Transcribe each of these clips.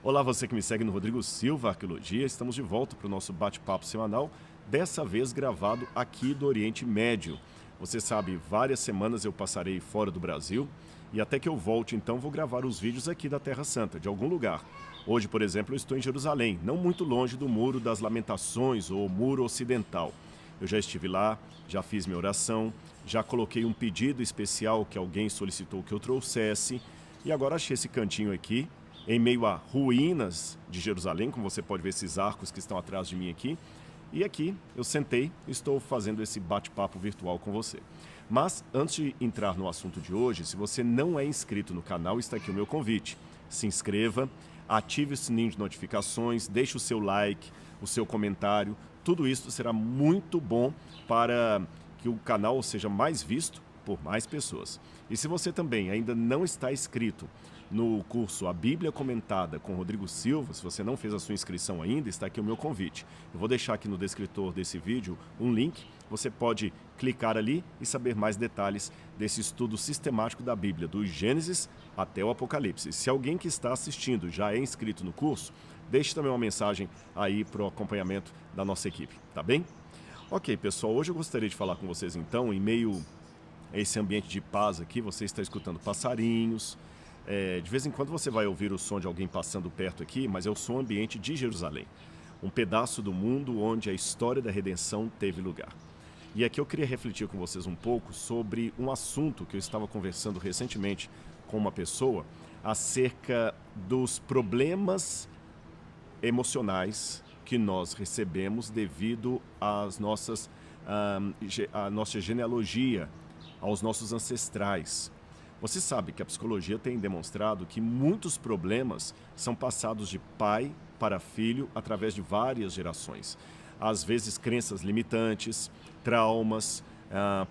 Olá, você que me segue no Rodrigo Silva Arqueologia. Estamos de volta para o nosso bate-papo semanal, dessa vez gravado aqui do Oriente Médio. Você sabe, várias semanas eu passarei fora do Brasil e até que eu volte, então, vou gravar os vídeos aqui da Terra Santa, de algum lugar. Hoje, por exemplo, eu estou em Jerusalém, não muito longe do Muro das Lamentações ou Muro Ocidental. Eu já estive lá, já fiz minha oração, já coloquei um pedido especial que alguém solicitou que eu trouxesse e agora achei esse cantinho aqui, em meio a ruínas de Jerusalém, como você pode ver esses arcos que estão atrás de mim aqui. E aqui eu sentei e estou fazendo esse bate-papo virtual com você. Mas antes de entrar no assunto de hoje, se você não é inscrito no canal, está aqui o meu convite. Se inscreva, ative o sininho de notificações, deixe o seu like, o seu comentário. Tudo isso será muito bom para que o canal seja mais visto por mais pessoas. E se você também ainda não está inscrito no curso A Bíblia Comentada com Rodrigo Silva, se você não fez a sua inscrição ainda, está aqui o meu convite. Eu vou deixar aqui no descritor desse vídeo um link, você pode clicar ali e saber mais detalhes desse estudo sistemático da Bíblia, do Gênesis até o Apocalipse. Se alguém que está assistindo já é inscrito no curso, deixe também uma mensagem aí para o acompanhamento da nossa equipe, tá bem? Ok, pessoal, hoje eu gostaria de falar com vocês então, em meio a esse ambiente de paz aqui, você está escutando passarinhos, de vez em quando você vai ouvir o som de alguém passando perto aqui, mas é o som ambiente de Jerusalém, um pedaço do mundo onde a história da redenção teve lugar. E aqui eu queria refletir com vocês um pouco sobre um assunto que eu estava conversando recentemente com uma pessoa acerca dos problemas emocionais que nós recebemos devido à nossa genealogia, aos nossos ancestrais. Você sabe que a psicologia tem demonstrado que muitos problemas são passados de pai para filho através de várias gerações. Às vezes crenças limitantes, traumas,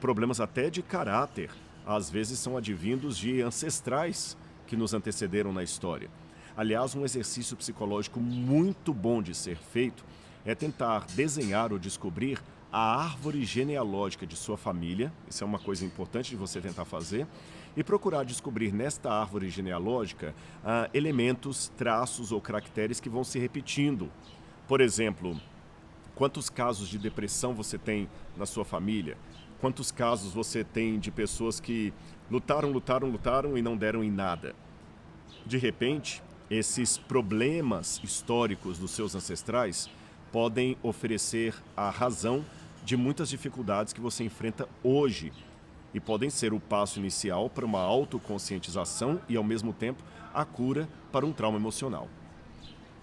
problemas até de caráter, às vezes são advindos de ancestrais que nos antecederam na história. Aliás, um exercício psicológico muito bom de ser feito é tentar desenhar ou descobrir a árvore genealógica de sua família, isso é uma coisa importante de você tentar fazer, e procurar descobrir nesta árvore genealógica elementos, traços ou caracteres que vão se repetindo. Por exemplo, quantos casos de depressão você tem na sua família? Quantos casos você tem de pessoas que lutaram e não deram em nada? De repente, esses problemas históricos dos seus ancestrais podem oferecer a razão de muitas dificuldades que você enfrenta hoje e podem ser o passo inicial para uma autoconscientização e, ao mesmo tempo, a cura para um trauma emocional.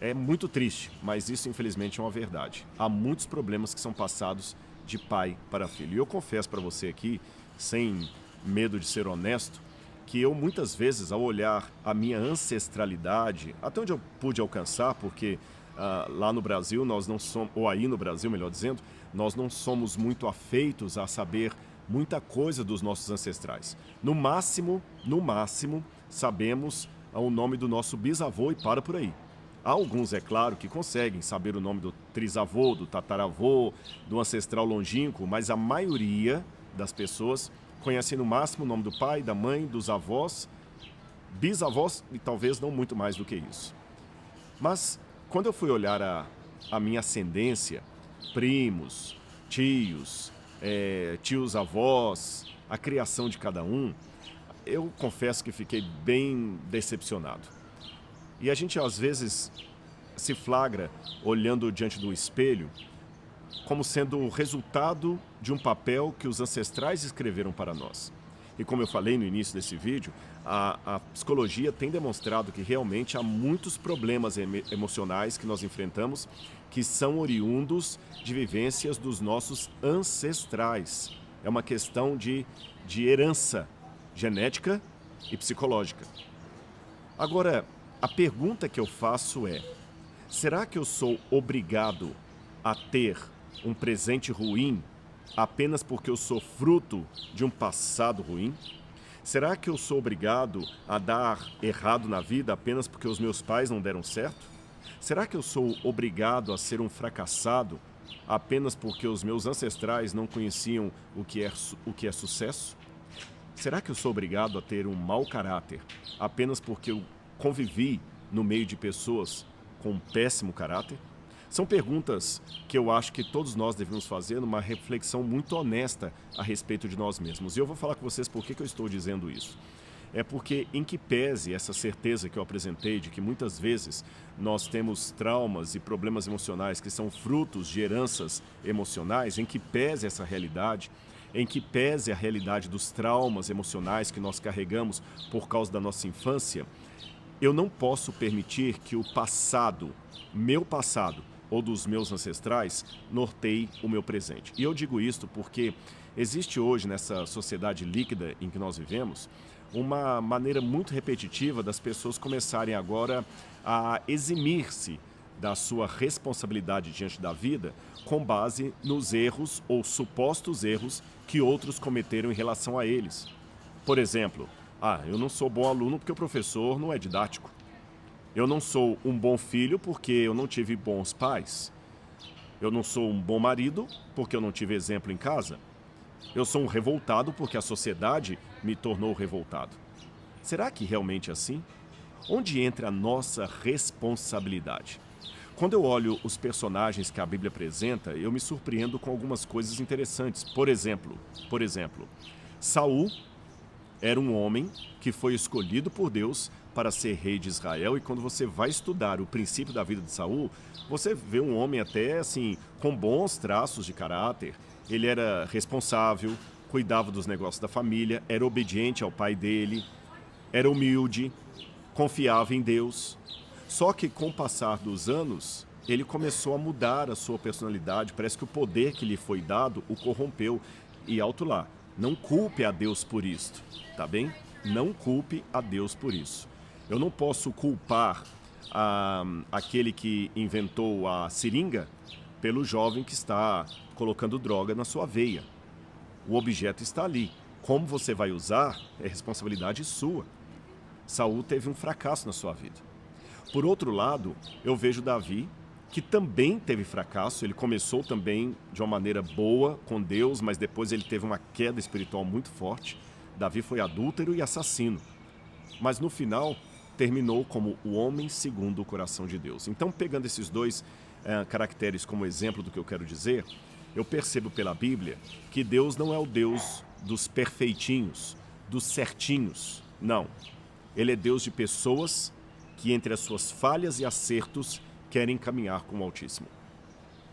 É muito triste, mas isso infelizmente é uma verdade. Há muitos problemas que são passados de pai para filho. E eu confesso para você aqui, sem medo de ser honesto, que eu muitas vezes, ao olhar a minha ancestralidade, até onde eu pude alcançar, porque lá no Brasil, nós não somos, ou aí no Brasil, melhor dizendo, nós não somos muito afeitos a saber muita coisa dos nossos ancestrais. No máximo, sabemos o nome do nosso bisavô e para por aí. Há alguns, é claro, que conseguem saber o nome do trisavô, do tataravô, do ancestral longínquo, mas a maioria das pessoas conhecem no máximo o nome do pai, da mãe, dos avós, bisavós e talvez não muito mais do que isso. Mas quando eu fui olhar a minha ascendência, primos, tios, tios-avós, a criação de cada um, eu confesso que fiquei bem decepcionado. E a gente às vezes se flagra olhando diante do espelho como sendo o resultado de um papel que os ancestrais escreveram para nós. E como eu falei no início desse vídeo, a psicologia tem demonstrado que realmente há muitos problemas emocionais que nós enfrentamos que são oriundos de vivências dos nossos ancestrais. É uma questão de herança genética e psicológica. Agora, a pergunta que eu faço é: será que eu sou obrigado a ter um presente ruim apenas porque eu sou fruto de um passado ruim? Será que eu sou obrigado a dar errado na vida apenas porque os meus pais não deram certo? Será que eu sou obrigado a ser um fracassado apenas porque os meus ancestrais não conheciam o que é sucesso? Será que eu sou obrigado a ter um mau caráter apenas porque eu convivi no meio de pessoas com um péssimo caráter? São perguntas que eu acho que todos nós devemos fazer numa reflexão muito honesta a respeito de nós mesmos. E eu vou falar com vocês por que eu estou dizendo isso. É porque, em que pese essa certeza que eu apresentei de que muitas vezes nós temos traumas e problemas emocionais que são frutos de heranças emocionais, em que pese essa realidade, em que pese a realidade dos traumas emocionais que nós carregamos por causa da nossa infância, eu não posso permitir que o passado, meu passado, ou dos meus ancestrais, norteie o meu presente. E eu digo isto porque existe hoje, nessa sociedade líquida em que nós vivemos, uma maneira muito repetitiva das pessoas começarem agora a eximir-se da sua responsabilidade diante da vida com base nos erros ou supostos erros que outros cometeram em relação a eles. Por exemplo, eu não sou bom aluno porque o professor não é didático. Eu não sou um bom filho porque eu não tive bons pais. Eu não sou um bom marido porque eu não tive exemplo em casa. Eu sou um revoltado porque a sociedade me tornou revoltado. Será que realmente é assim? Onde entra a nossa responsabilidade? Quando eu olho os personagens que a Bíblia apresenta, eu me surpreendo com algumas coisas interessantes. Por exemplo, Saul era um homem que foi escolhido por Deus para ser rei de Israel, e quando você vai estudar o princípio da vida de Saul, você vê um homem até assim com bons traços de caráter. Ele era responsável, cuidava dos negócios da família, era obediente ao pai dele, era humilde, confiava em Deus. Só que com o passar dos anos, ele começou a mudar a sua personalidade. Parece que o poder que lhe foi dado o corrompeu. E alto lá, não culpe a Deus por isto, tá bem? Não culpe a Deus por isso. Eu não posso culpar aquele que inventou a seringa pelo jovem que está colocando droga na sua veia. O objeto está ali. Como você vai usar é responsabilidade sua. Saul teve um fracasso na sua vida. Por outro lado, eu vejo Davi, que também teve fracasso. Ele começou também de uma maneira boa com Deus, mas depois ele teve uma queda espiritual muito forte. Davi foi adúltero e assassino. Mas no final, terminou como o homem segundo o coração de Deus. Então, pegando esses dois caracteres como exemplo do que eu quero dizer, eu percebo pela Bíblia que Deus não é o Deus dos perfeitinhos, dos certinhos. Não. Ele é Deus de pessoas que, entre as suas falhas e acertos, querem caminhar com o Altíssimo.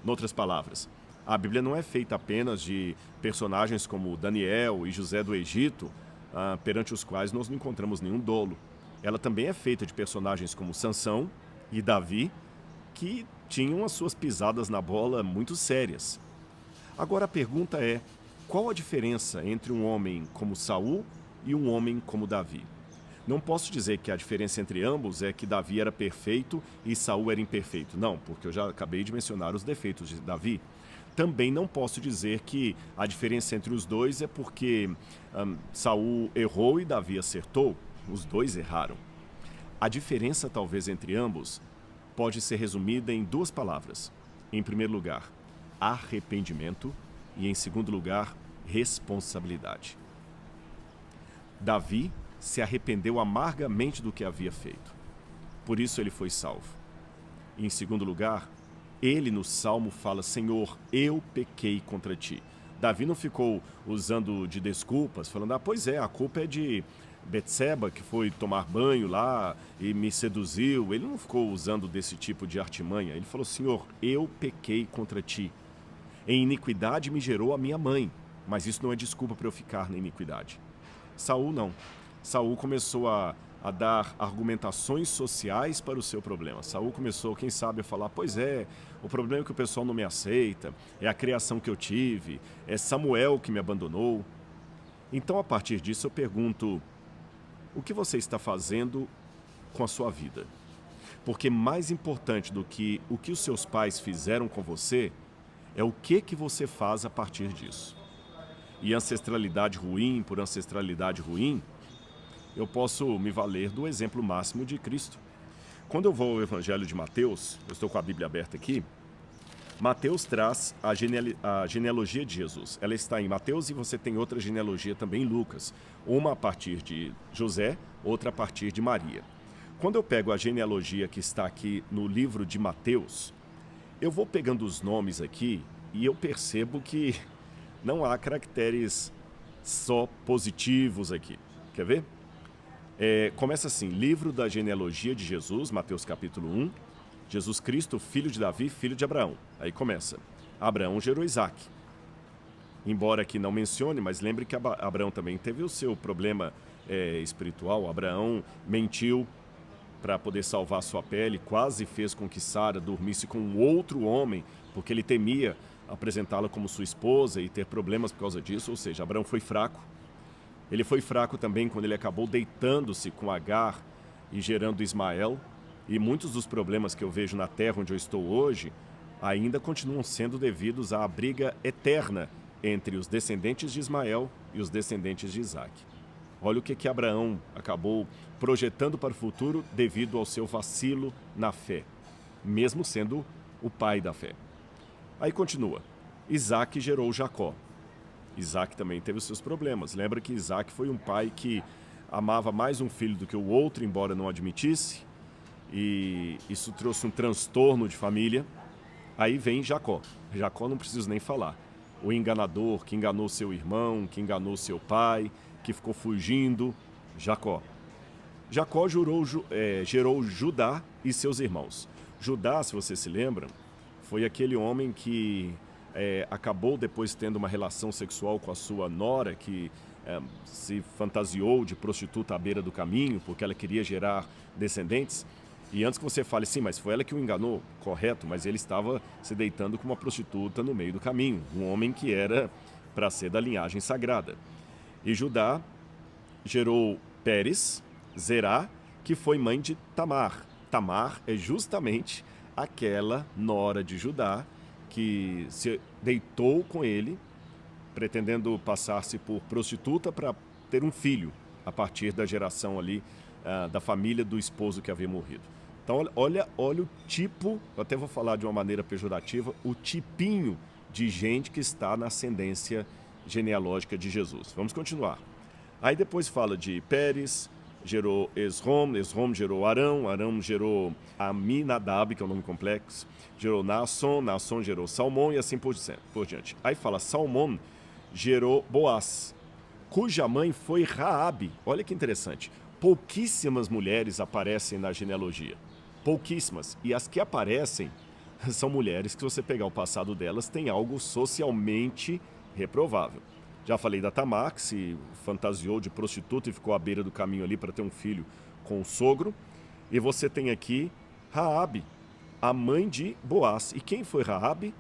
Em outras palavras, a Bíblia não é feita apenas de personagens como Daniel e José do Egito, perante os quais nós não encontramos nenhum dolo. Ela também é feita de personagens como Sansão e Davi, que tinham as suas pisadas na bola muito sérias. Agora a pergunta é, qual a diferença entre um homem como Saul e um homem como Davi? Não posso dizer que a diferença entre ambos é que Davi era perfeito e Saul era imperfeito. Não, porque eu já acabei de mencionar os defeitos de Davi. Também não posso dizer que a diferença entre os dois é porque Saul errou e Davi acertou. Os dois erraram. A diferença, talvez, entre ambos pode ser resumida em duas palavras. Em primeiro lugar, arrependimento e, em segundo lugar, responsabilidade. Davi se arrependeu amargamente do que havia feito. Por isso ele foi salvo. E, em segundo lugar, ele no Salmo fala, Senhor, eu pequei contra ti. Davi não ficou usando de desculpas, falando, pois é, a culpa é de Betseba, que foi tomar banho lá e me seduziu. Ele não ficou usando desse tipo de artimanha. Ele falou, Senhor, eu pequei contra ti. Em iniquidade me gerou a minha mãe, mas isso não é desculpa para eu ficar na iniquidade. Saul não. Saul começou a dar argumentações sociais para o seu problema. Saul começou, quem sabe, a falar, pois é, o problema é que o pessoal não me aceita, é a criação que eu tive, é Samuel que me abandonou. Então, a partir disso, eu pergunto, o que você está fazendo com a sua vida? Porque mais importante do que o que os seus pais fizeram com você, é o que você faz a partir disso. E ancestralidade ruim por ancestralidade ruim, eu posso me valer do exemplo máximo de Cristo. Quando eu vou ao Evangelho de Mateus, eu estou com a Bíblia aberta aqui, Mateus traz a genealogia de Jesus. Ela está em Mateus e você tem outra genealogia também em Lucas. Uma a partir de José, outra a partir de Maria. Quando eu pego a genealogia que está aqui no livro de Mateus, eu vou pegando os nomes aqui e eu percebo que não há caracteres só positivos aqui. Quer ver? Começa assim, livro da genealogia de Jesus, Mateus capítulo 1, Jesus Cristo, filho de Davi, filho de Abraão. Aí começa, Abraão gerou Isaac. Embora aqui não mencione, mas lembre que Abraão também teve o seu problema espiritual. Abraão mentiu para poder salvar sua pele, quase fez com que Sara dormisse com outro homem, porque ele temia apresentá-la como sua esposa e ter problemas por causa disso, ou seja, Abraão foi fraco. Ele foi fraco também quando ele acabou deitando-se com Agar e gerando Ismael, e muitos dos problemas que eu vejo na terra onde eu estou hoje ainda continuam sendo devidos à briga eterna entre os descendentes de Ismael e os descendentes de Isaac. Olha o que Abraão acabou projetando para o futuro devido ao seu vacilo na fé, mesmo sendo o pai da fé. Aí continua, Isaac gerou Jacó. Isaac também teve os seus problemas. Lembra que Isaac foi um pai que amava mais um filho do que o outro, embora não admitisse, e isso trouxe um transtorno de família. Aí vem Jacó. Jacó não preciso nem falar. O enganador que enganou seu irmão, que enganou seu pai, que ficou fugindo, Jacó. Jacó gerou Judá e seus irmãos. Judá, se você se lembra, foi aquele homem que acabou depois tendo uma relação sexual com a sua nora, que se fantasiou de prostituta à beira do caminho, porque ela queria gerar descendentes. E antes que você fale, sim, mas foi ela que o enganou, correto, mas ele estava se deitando com uma prostituta no meio do caminho, um homem que era para ser da linhagem sagrada. E Judá gerou Pérez, Zerá, que foi mãe de Tamar. Tamar é justamente aquela nora de Judá que se deitou com ele, pretendendo passar-se por prostituta para ter um filho, a partir da geração ali da família do esposo que havia morrido. Então, olha o tipo, eu até vou falar de uma maneira pejorativa, o tipinho de gente que está na ascendência genealógica de Jesus. Vamos continuar. Aí depois fala de Pérez, gerou Esrom, Esrom gerou Arão, Arão gerou Aminadab, que é um nome complexo, gerou Naasson, Naasson gerou Salmão e assim por diante. Aí fala, Salmão gerou Boaz, cuja mãe foi Raabe. Olha que interessante. Pouquíssimas mulheres aparecem na genealogia. Pouquíssimas. E as que aparecem são mulheres que, se você pegar o passado delas, tem algo socialmente reprovável. Já falei da Tamar, que se fantasiou de prostituta e ficou à beira do caminho ali para ter um filho com o sogro. E você tem aqui Raabe, a mãe de Boaz. E quem foi Raabe?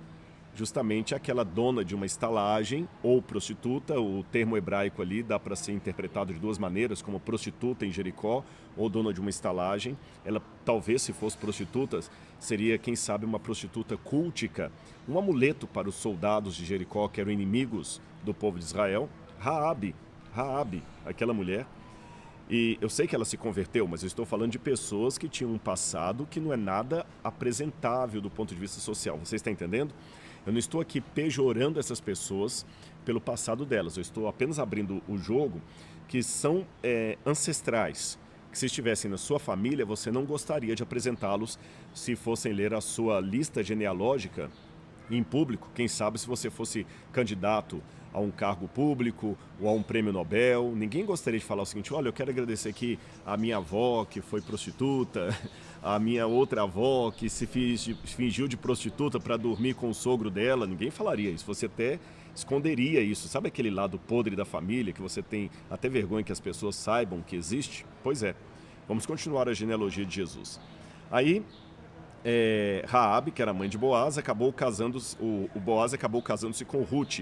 Justamente aquela dona de uma estalagem ou prostituta. O termo hebraico ali dá para ser interpretado de duas maneiras, como prostituta em Jericó ou dona de uma estalagem. Ela, talvez, se fosse prostituta, seria, quem sabe, uma prostituta cultica, um amuleto para os soldados de Jericó, que eram inimigos do povo de Israel. Raabe, aquela mulher. E eu sei que ela se converteu, mas eu estou falando de pessoas que tinham um passado que não é nada apresentável do ponto de vista social. Você está entendendo? Eu não estou aqui pejorando essas pessoas pelo passado delas. Eu estou apenas abrindo o jogo que são ancestrais. Que se estivessem na sua família, você não gostaria de apresentá-los se fossem ler a sua lista genealógica em público. Quem sabe se você fosse candidato a um cargo público ou a um prêmio Nobel. Ninguém gostaria de falar o seguinte, olha, eu quero agradecer aqui a minha avó que foi prostituta, a minha outra avó que se fingiu de prostituta para dormir com o sogro dela. Ninguém falaria isso, você até esconderia isso. Sabe aquele lado podre da família que você tem até vergonha que as pessoas saibam que existe? Pois é, vamos continuar a genealogia de Jesus. Aí, Raabe, que era mãe de Boaz, o Boaz acabou casando-se com Ruth.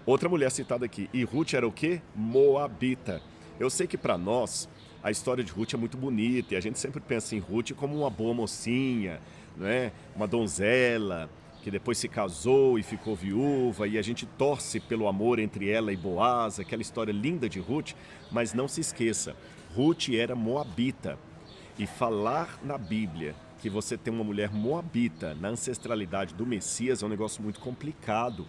Outra mulher citada aqui. E Ruth era o quê? Moabita. Eu sei que para nós a história de Ruth é muito bonita e a gente sempre pensa em Ruth como uma boa mocinha, né? Uma donzela que depois se casou e ficou viúva, e a gente torce pelo amor entre ela e Boaz, aquela história linda de Ruth, mas não se esqueça, Ruth era moabita. E falar na Bíblia que você tem uma mulher moabita na ancestralidade do Messias é um negócio muito complicado.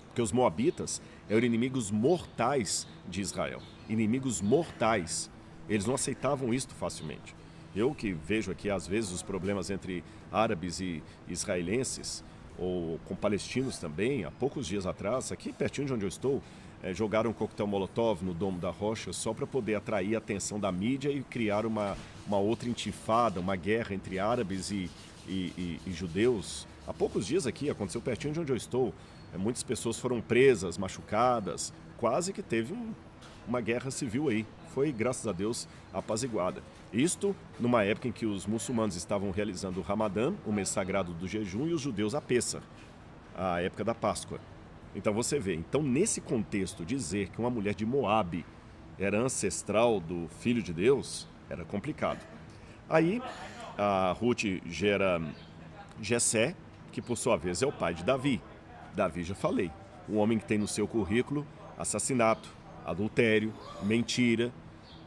Porque os moabitas eram inimigos mortais de Israel. Inimigos mortais. Eles não aceitavam isto facilmente. Eu que vejo aqui, às vezes, os problemas entre árabes e israelenses, ou com palestinos também, há poucos dias atrás, aqui pertinho de onde eu estou, jogaram um coquetel Molotov no Domo da Rocha só para poder atrair a atenção da mídia e criar uma outra intifada, uma guerra entre árabes e judeus. Há poucos dias aqui, aconteceu pertinho de onde eu estou, muitas pessoas foram presas, machucadas, quase que teve uma guerra civil aí. Foi, graças a Deus, apaziguada. Isto numa época em que os muçulmanos estavam realizando o Ramadã, o mês sagrado do jejum, e os judeus a Pêssar, a época da Páscoa. Então você vê, então nesse contexto, dizer que uma mulher de Moabe era ancestral do Filho de Deus, era complicado. Aí a Ruth gera Jessé, que por sua vez é o pai de Davi. Davi, já falei, um homem que tem no seu currículo assassinato, adultério, mentira,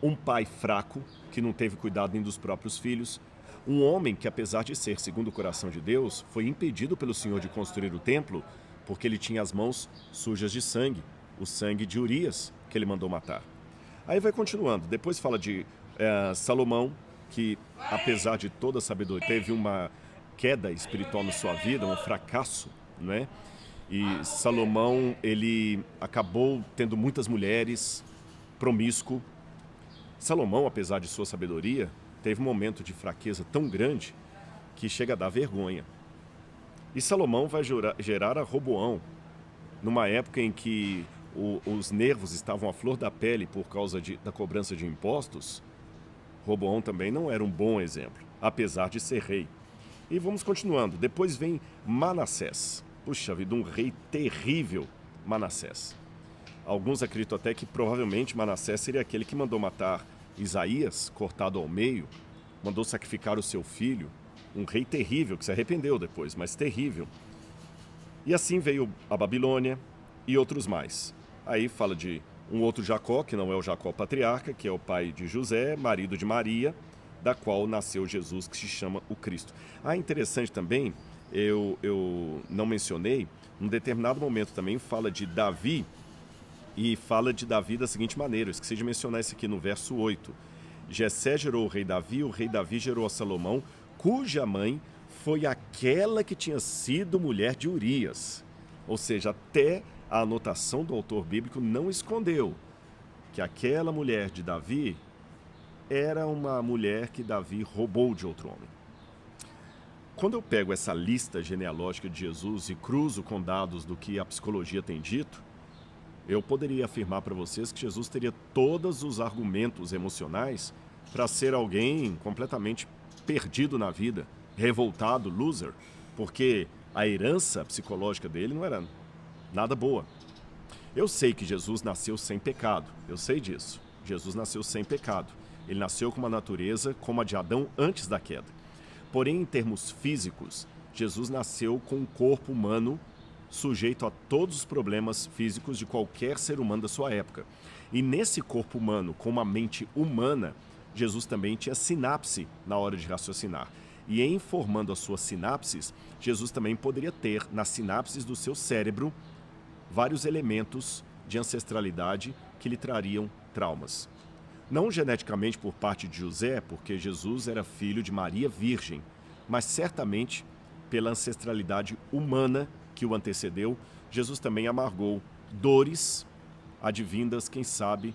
um pai fraco, que não teve cuidado nem dos próprios filhos, um homem que, apesar de ser segundo o coração de Deus, foi impedido pelo Senhor de construir o templo porque ele tinha as mãos sujas de sangue, o sangue de Urias, que ele mandou matar. Aí vai continuando, depois fala de Salomão, que, apesar de toda a sabedoria, teve uma queda espiritual na sua vida, um fracasso, não é? E Salomão, ele acabou tendo muitas mulheres, promíscuo. Salomão, apesar de sua sabedoria, teve um momento de fraqueza tão grande que chega a dar vergonha. E Salomão vai gerar a Roboão, numa época em que os nervos estavam à flor da pele por causa da cobrança de impostos. Roboão também não era um bom exemplo, apesar de ser rei. E vamos continuando. Depois vem Manassés. Puxa vida, um rei terrível, Manassés. Alguns acreditam até que provavelmente Manassés seria aquele que mandou matar Isaías, cortado ao meio, mandou sacrificar o seu filho, um rei terrível, que se arrependeu depois, mas terrível. E assim veio a Babilônia e outros mais. Aí fala de um outro Jacó, que não é o Jacó patriarca, que é o pai de José, marido de Maria, da qual nasceu Jesus, que se chama o Cristo. Interessante também, eu não mencionei, num determinado momento também fala de Davi, e fala de Davi da seguinte maneira, eu esqueci de mencionar isso aqui no verso 8. Jessé gerou o rei Davi gerou a Salomão, cuja mãe foi aquela que tinha sido mulher de Urias. Ou seja, até a anotação do autor bíblico não escondeu que aquela mulher de Davi era uma mulher que Davi roubou de outro homem. Quando eu pego essa lista genealógica de Jesus e cruzo com dados do que a psicologia tem dito, eu poderia afirmar para vocês que Jesus teria todos os argumentos emocionais para ser alguém completamente perdido na vida, revoltado, loser, porque a herança psicológica dele não era nada boa. Eu sei que Jesus nasceu sem pecado, eu sei disso. Jesus nasceu sem pecado. Ele nasceu com uma natureza como a de Adão antes da queda. Porém, em termos físicos, Jesus nasceu com um corpo humano sujeito a todos os problemas físicos de qualquer ser humano da sua época. E nesse corpo humano, com uma mente humana, Jesus também tinha sinapse na hora de raciocinar. E em formando as suas sinapses, Jesus também poderia ter, nas sinapses do seu cérebro, vários elementos de ancestralidade que lhe trariam traumas. Não geneticamente por parte de José, porque Jesus era filho de Maria Virgem, mas certamente pela ancestralidade humana que o antecedeu, Jesus também amargou dores advindas, quem sabe,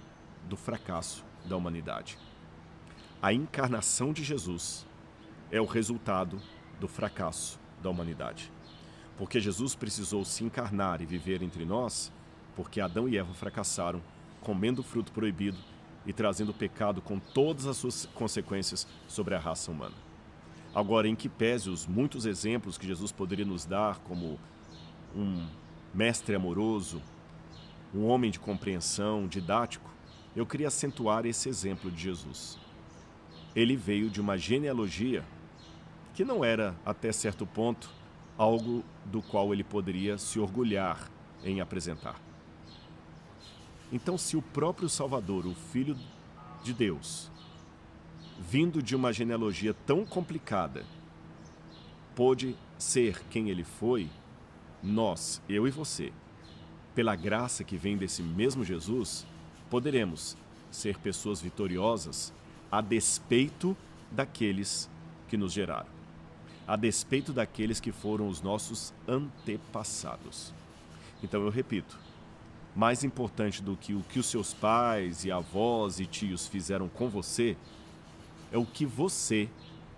do fracasso da humanidade. A encarnação de Jesus é o resultado do fracasso da humanidade. Porque Jesus precisou se encarnar e viver entre nós, porque Adão e Eva fracassaram, comendo o fruto proibido e trazendo o pecado com todas as suas consequências sobre a raça humana. Agora, em que pese os muitos exemplos que Jesus poderia nos dar como um mestre amoroso, um homem de compreensão, didático, eu queria acentuar esse exemplo de Jesus. Ele veio de uma genealogia que não era, até certo ponto, algo do qual ele poderia se orgulhar em apresentar. Então, se o próprio Salvador, o Filho de Deus, vindo de uma genealogia tão complicada, pôde ser quem ele foi, nós, eu e você, pela graça que vem desse mesmo Jesus, poderemos ser pessoas vitoriosas a despeito daqueles que nos geraram, a despeito daqueles que foram os nossos antepassados. Então eu repito, mais importante do que o que os seus pais e avós e tios fizeram com você, é o que você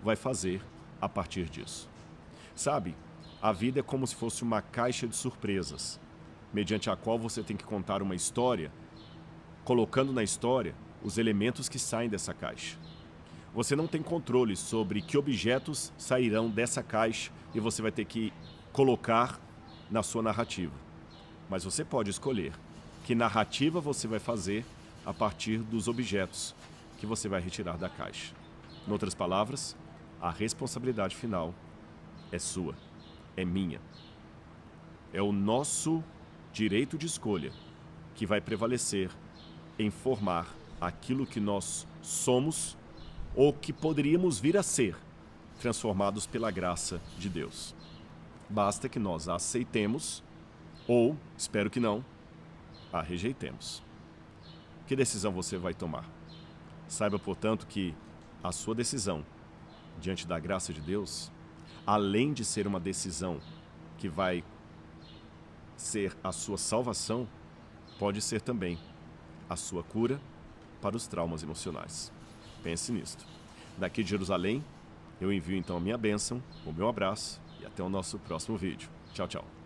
vai fazer a partir disso. Sabe, a vida é como se fosse uma caixa de surpresas, mediante a qual você tem que contar uma história, colocando na história os elementos que saem dessa caixa. Você não tem controle sobre que objetos sairão dessa caixa e você vai ter que colocar na sua narrativa. Mas você pode escolher que narrativa você vai fazer a partir dos objetos que você vai retirar da caixa. Em outras palavras, a responsabilidade final é sua, é minha. É o nosso direito de escolha que vai prevalecer em formar aquilo que nós somos ou que poderíamos vir a ser, transformados pela graça de Deus. Basta que nós a aceitemos ou, espero que não, a rejeitemos. Que decisão você vai tomar? Saiba, portanto, que a sua decisão diante da graça de Deus, além de ser uma decisão que vai ser a sua salvação, pode ser também a sua cura para os traumas emocionais. Pense nisto. Daqui de Jerusalém, eu envio então a minha bênção, o meu abraço e até o nosso próximo vídeo. Tchau, tchau.